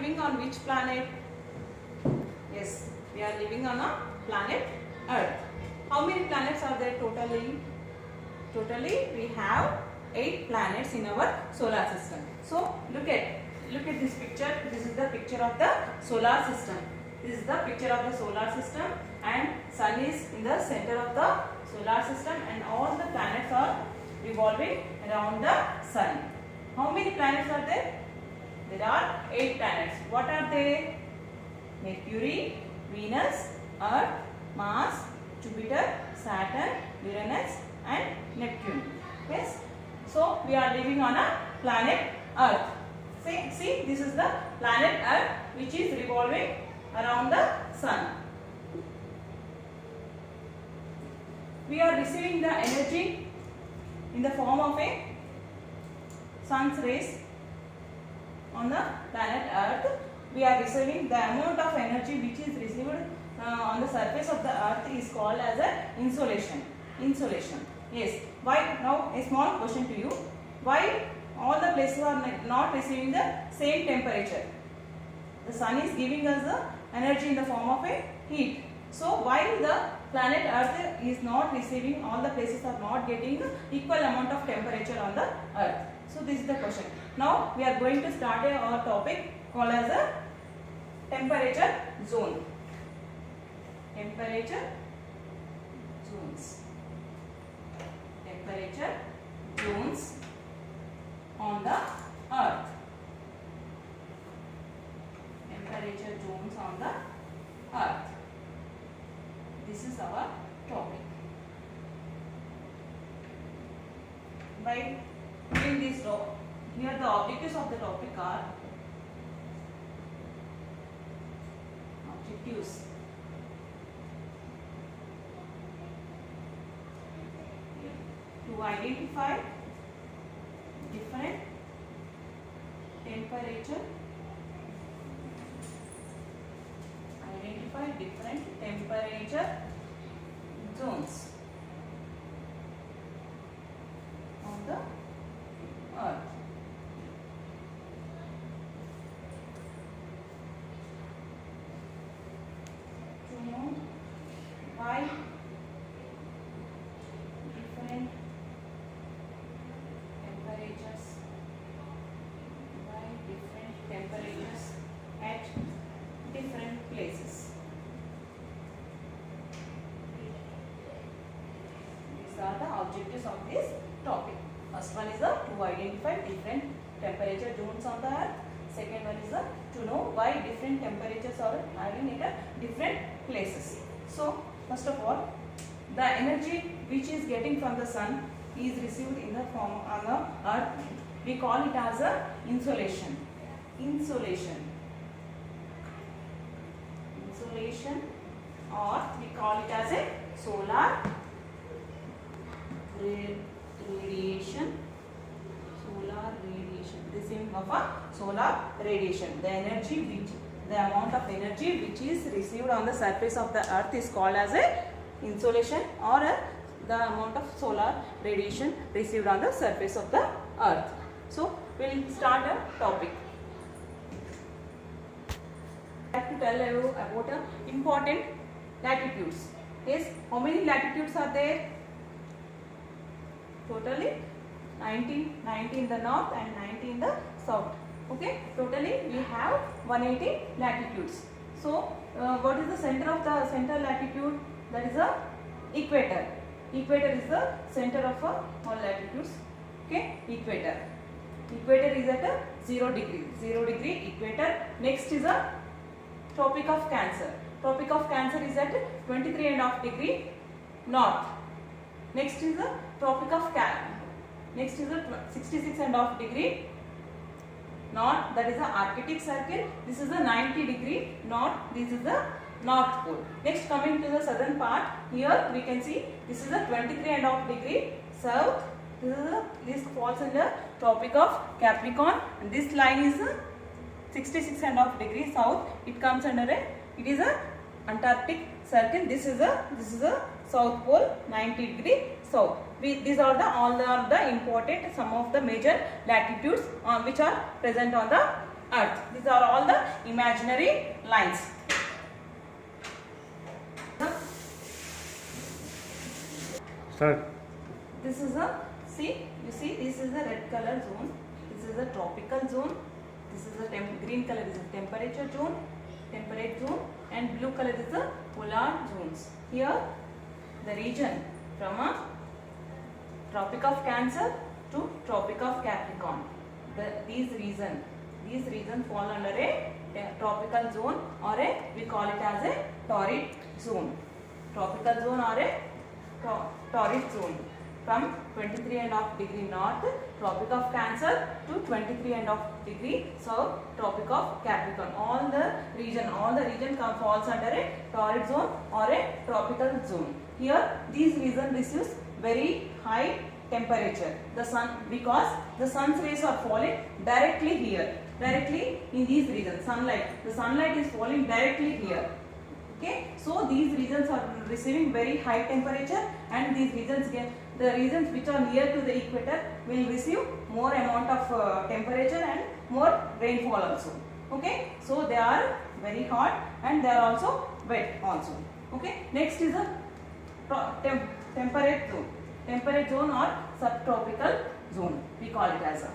living on which planet? Yes, we are living on a planet Earth. How many planets are there totally? Totally we have 8 planets in our solar system. So look at this picture. This is the picture of the solar system. This is the picture of the solar system, and Sun is in the center of the solar system, and all the planets are revolving around the Sun. How many planets are there? There are 8 planets. What are they? Mercury, Venus, Earth, Mars, Jupiter, Saturn, Uranus and Neptune. Yes. So we are living on a planet Earth. See, this is the planet Earth which is revolving around the Sun. We are receiving the energy in the form of a Sun's rays on the planet Earth. We are receiving the amount of energy which is received on the surface of the Earth is called as a insolation. Yes. Why? Now a small question to you. Why all the places are not receiving the same temperature? The Sun is giving us the energy in the form of a heat. So why the planet Earth is not receiving, all the places are not getting equal amount of temperature on the Earth? So this is the question. Now we are going to start our topic called as a temperature zone. Temperature zones. Temperature zones on the Earth. Temperature zones on the Earth. This is our topic. By doing this, here the objectives of the topic are objectives. To identify different temperature, zones on the Earth. To know why different temperatures at different places. These are the objectives of this topic. First one is to identify different temperature zones on the Earth. Second one is to know why different temperatures are having at different places. So first of all, the energy which is getting from the Sun is received in the form on the Earth. We call it as a insolation. Or we call it as a solar radiation. Receiving of a solar radiation. The amount of energy which is received on the surface of the Earth is called as a insolation, or the amount of solar radiation received on the surface of the Earth. So we will start a topic. I have to tell you about important latitudes. Yes, how many latitudes are there? Totally 90 in the north and 90 in the south. Okay, totally we have 180 latitudes. So what is the center of the center latitude? That is the equator. Equator is the center of all latitudes. Okay, equator is at 0 degree equator. Next is a Tropic of Cancer. Tropic of Cancer is at 23.5 degree north. Next is the Tropic of Next is the 66.5 degree north. That is the Arctic Circle. This is the 90 degree north. This is the North Pole. Next, coming to the southern part, here we can see this is the 23.5 degree south. This falls under Tropic of Capricorn, and this line is 66.5 degrees south. It comes under it is a Antarctic Circle. This is a South Pole, 90 degree south. These are all the important, some of the major latitudes which are present on the Earth. These are all the imaginary lines. Start. This is a, you see this is a red color zone, this is a tropical zone, this is a green color is a temperate zone, and blue color is the polar zones. Here the region from a Tropic of Cancer to Tropic of Capricorn. These regions fall under a tropical zone, or we call it as a torrid zone. Tropical zone or a torrid zone from 23.5 degree north, Tropic of Cancer, to 23.5 degree south, Tropic of Capricorn. All the region falls under a torrid zone or a tropical zone. Here these region receives very high temperature. The sun, because the sun's rays are falling directly here, directly in these regions. The sunlight is falling directly here. Okay, so these regions are receiving very high temperature, and these regions the regions which are near to the equator will receive more amount of temperature and more rainfall also. Okay, so they are very hot and they are also wet also. Okay, next is a temperate zone or subtropical zone, we call it as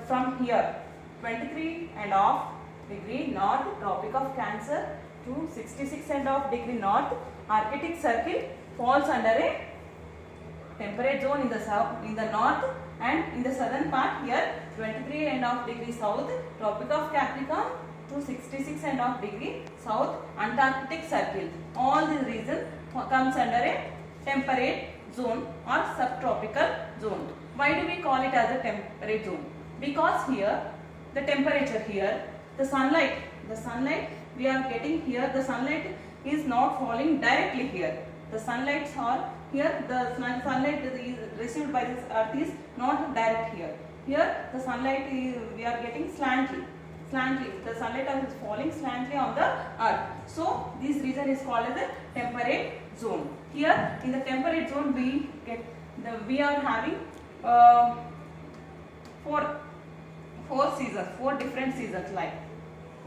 from here 23.5 degree north, Tropic of Cancer, to 66.5 degree north, Arctic Circle falls under a temperate zone in the south, in the north, and in the southern part here 23.5 degree south, Tropic of Capricorn, to 66.5 degree south, Antarctic Circle. All these regions comes under a temperate zone or subtropical zone. Why do we call it as a temperate zone? Because here the temperature here, the sunlight we are getting here, the sunlight is not falling directly here. The sunlights are here, the sunlight is received by this earth is not direct here. Here the sunlight we are getting slantly. The sunlight is falling slantly on the earth. So this region is called as a temperate zone. Here in the temperate zone we are having four different seasons like.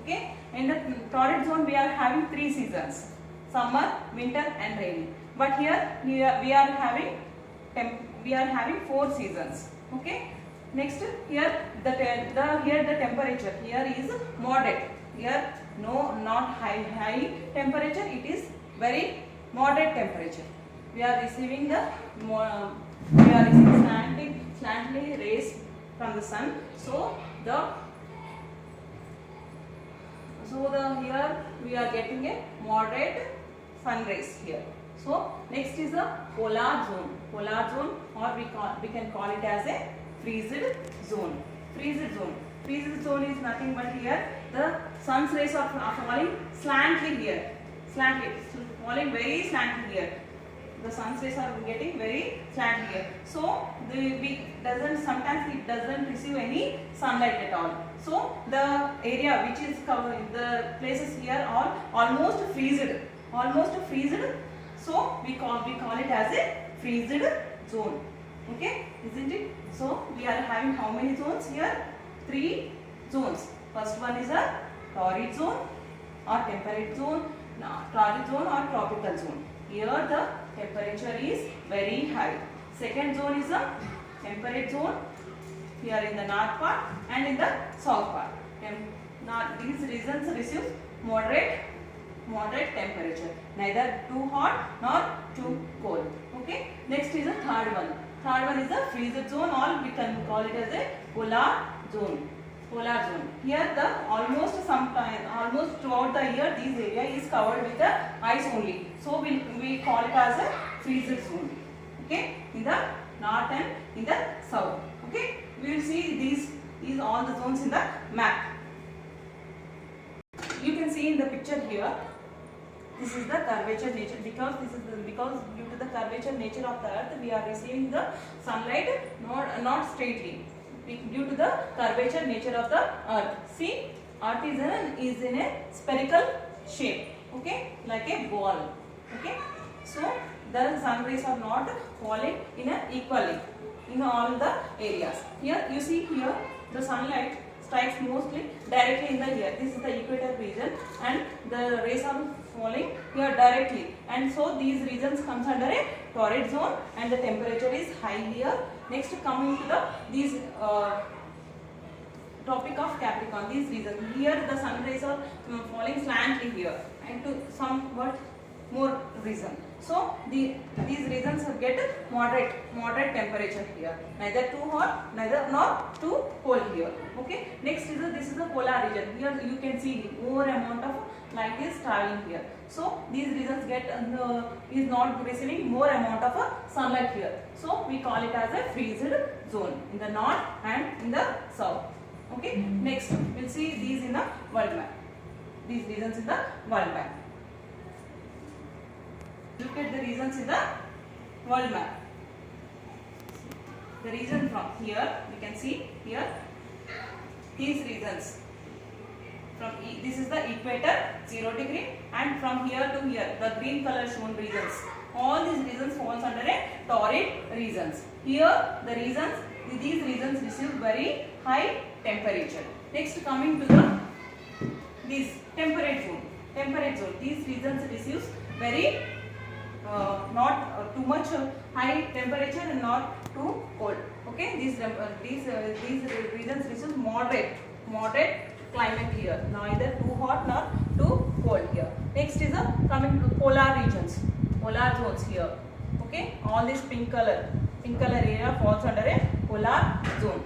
Okay, in the torrid zone we are having 3 seasons: summer, winter and rainy. But here we are having 4 seasons. Okay, next here the temperature here is moderate. Here not high temperature, it is very moderate temperature. We are receiving slantly rays from the sun. Here we are getting a moderate sun rays here. So next is the polar zone, or we can call it as a freezed zone. Freezed zone is nothing but here the sun's rays are falling slantly here, falling very slantly here. The sun's rays are getting very slantly here. So sometimes it doesn't receive any sunlight at all. So the area which is covered, the places here are almost freezed. So we call it as a freezed zone. Okay, isn't it? So we are having how many zones here? 3 zones. First one is a torrid zone or temperate zone, torrid zone or tropical zone. Here the temperature is very high. Second zone is a temperate zone, here in the north part and in the south part. These regions receive moderate temperature, neither too hot nor too cold. Okay, next is the third one. Is a freezed zone, or we can call it as a polar zone. Here the almost throughout the year this area is covered with the ice only. So we call it as a freezed zone. Okay, in the north and in the south. Okay, we will see these all the zones in the map. You can see in the picture here. This is the curvature nature, because due to the curvature nature of the earth we are receiving the sunlight not straightly, due to the curvature nature of the earth. See, earth is in a spherical shape. Okay, like a ball. Okay, so the sun rays are not falling in equally in all the areas. Here you see, here the sunlight strikes mostly directly in the here. This is the equator region and the rays are falling here directly, and so these regions comes under a torrid zone and the temperature is high here. Next coming to the these Tropic of Capricorn, these regions here the sun rays are falling slantly here and to somewhat more reason. So these regions get moderate temperature here, neither too hot neither nor too cold here. Okay, next is this is the polar region. Here you can see more amount of light is traveling here, so these regions get is not receiving more amount of sunlight here, so we call it as a freezed zone in the north and in the south. Okay, next we'll see these in the world map, these regions in the world map. Look at the regions in the world map. The region from here, we can see here, these regions. From this is the equator, 0 degree, and from here to here, the green color shown regions. All these regions falls under a torrid regions. Here, the regions, these regions receive very high temperature. Next, coming to the this temperate zone. Temperate zone. These regions receives very not too much high temperature and not too cold. Okay, these regions receive moderate climate here, neither too hot nor too cold here. Next is coming to polar regions, polar zones here. Okay, all this pink color area falls under a polar zone.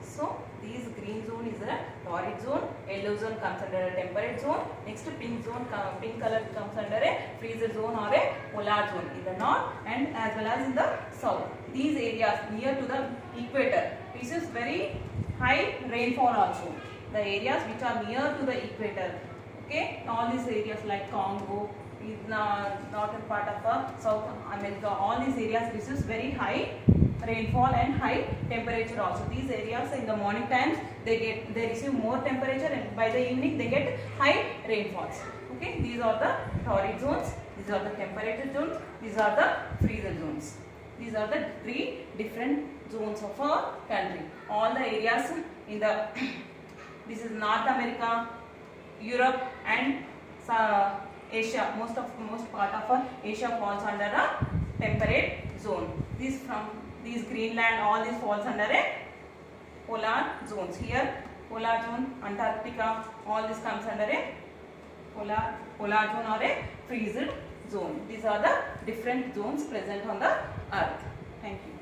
So these green zone is a torrid zone, yellow zone comes under a temperate zone, next pink color comes under a freezer zone or a polar zone in the north and as well as in the south. These areas near to the equator receives very high rainfall also. The areas which are near to the equator, okay, all these areas like Congo, is northern part of South America, all these areas receives very high rainfall and high temperature also. These areas in the morning times they receive more temperature and by the evening they get high rainfalls. Okay, these are the torrid zones, these are the temperature zones, these are the freezer zones. These are the 3 different zones of our country. All the areas in the this is North America, Europe and Asia. Most part of Asia falls under a temperate zone. These Greenland, all this falls under a polar zones. Here polar zone, Antarctica, all this comes under a polar zone or a freezed zone. These are the different zones present on the earth. Thank you.